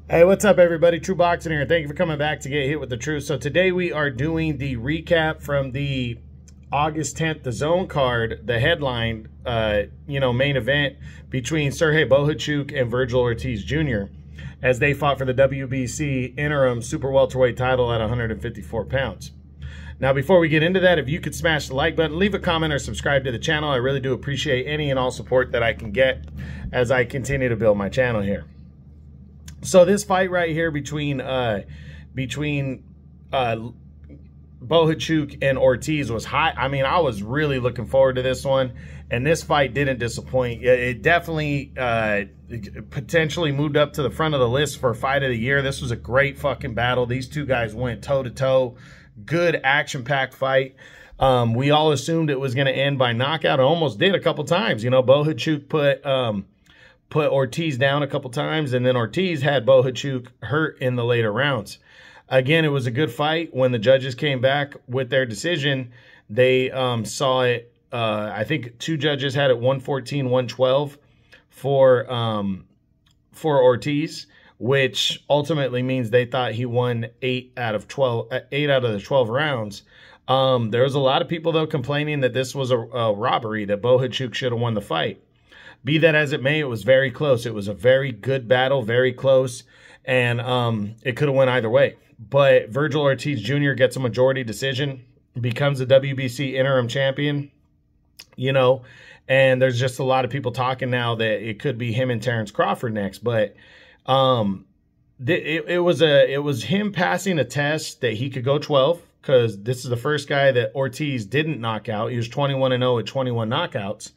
Hey, what's up, everybody? True Boxing here. Thank you for coming back to Get Hit with the Truth. So today we are doing the recap from the August 10th DAZN card, the headline, main event between Sergey Bohachuk and Virgil Ortiz Jr. as they fought for the WBC interim super welterweight title at 154 pounds. Now, before we get into that, if you could smash the like button, leave a comment, or subscribe to the channel. I really do appreciate any and all support that I can get as I continue to build my channel here. So this fight right here between Bohachuk and Ortiz was hot. I mean, I was really looking forward to this one, and this fight didn't disappoint. It definitely potentially moved up to the front of the list for fight of the year. This was a great fucking battle. These two guys went toe-to-toe. Good action-packed fight. We all assumed it was going to end by knockout. It almost did a couple times. You know, Bohachuk put Ortiz down a couple times, and then Ortiz had Bohachuk hurt in the later rounds. Again, it was a good fight. When the judges came back with their decision, they saw it. I think two judges had it 114, 112 for Ortiz, which ultimately means they thought he won 8 out of the 12 rounds. There was a lot of people, though, complaining that this was a robbery, that Bohachuk should have won the fight. Be that as it may, it was very close. It was a very good battle, very close, and it could have went either way. But Virgil Ortiz Jr. gets a majority decision, becomes a WBC interim champion, you know, and there's just a lot of people talking now that it could be him and Terrence Crawford next. But it was him passing a test that he could go 12, because this is the first guy that Ortiz didn't knock out. He was 21-0 at 21 knockouts.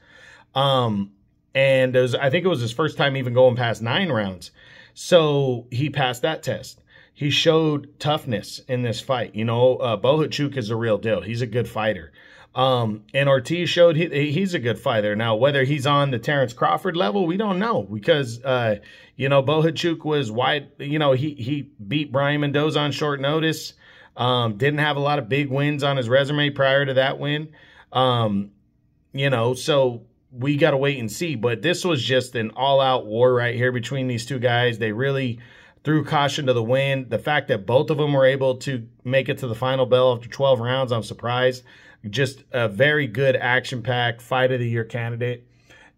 And I think it was his first time even going past 9 rounds. So he passed that test. He showed toughness in this fight. You know, Bohachuk is a real deal. He's a good fighter. And Ortiz showed he's a good fighter. Now, whether he's on the Terrence Crawford level, we don't know. Because, Bohachuk was wide. You know, he beat Brian Mendoza on short notice. Didn't have a lot of big wins on his resume prior to that win. So we got to wait and see. But this was just an all-out war right here between these two guys. They really threw caution to the wind. The fact that both of them were able to make it to the final bell after 12 rounds, I'm surprised. Just a very good action-packed fight of the year candidate.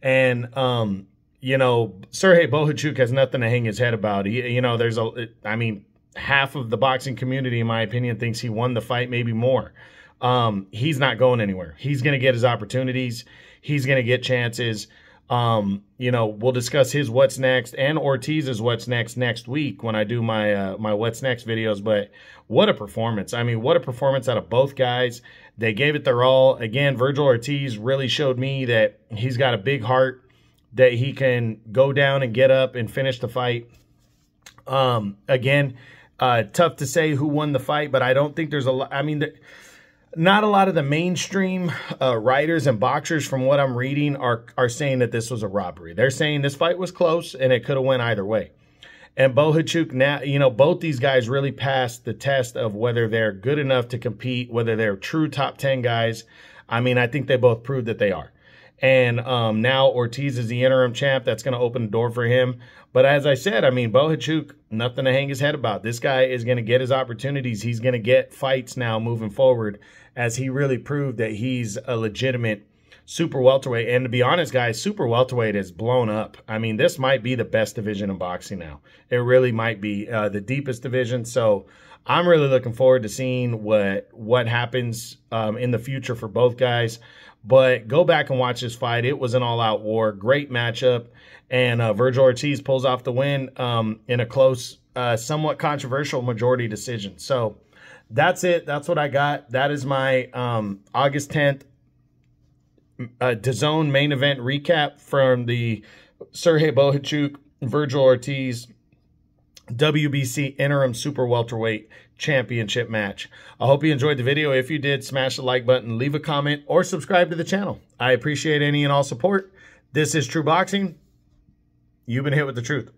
And, Sergey Bohachuk has nothing to hang his head about. Half of the boxing community, in my opinion, thinks he won the fight, maybe more. He's not going anywhere. He's going to get his opportunities. He's going to get chances. We'll discuss his what's next and Ortiz's what's next week when I do my my what's next videos. But what a performance. I mean, what a performance out of both guys. They gave it their all. Again, Virgil Ortiz really showed me that he's got a big heart, that he can go down and get up and finish the fight. Tough to say who won the fight, but I don't think there's a lot. I mean, not a lot of the mainstream writers and boxers, from what I'm reading, are saying that this was a robbery. They're saying this fight was close and it could have went either way. And Bohachuk, now, both these guys really passed the test of whether they're good enough to compete, whether they're true top 10 guys. I mean, I think they both proved that they are. And now Ortiz is the interim champ. That's going to open the door for him. But as I said, I mean, Bohachuk, nothing to hang his head about. This guy is going to get his opportunities. He's going to get fights now moving forward, as he really proved that he's a legitimate super welterweight. And to be honest, guys, super welterweight is blown up. I mean, this might be the best division in boxing now. It really might be the deepest division. So I'm really looking forward to seeing what happens in the future for both guys. But go back and watch this fight. It was an all-out war. Great matchup. And Virgil Ortiz pulls off the win in a close, somewhat controversial majority decision. So that's it. That's what I got. That is my August 10th DAZN main event recap from the Sergey Bohachuk, Virgil Ortiz WBC interim super welterweight championship match. I hope you enjoyed the video. If you did, smash the like button, leave a comment, or subscribe to the channel. I appreciate any and all support. This is True Boxing. You've been hit with the truth.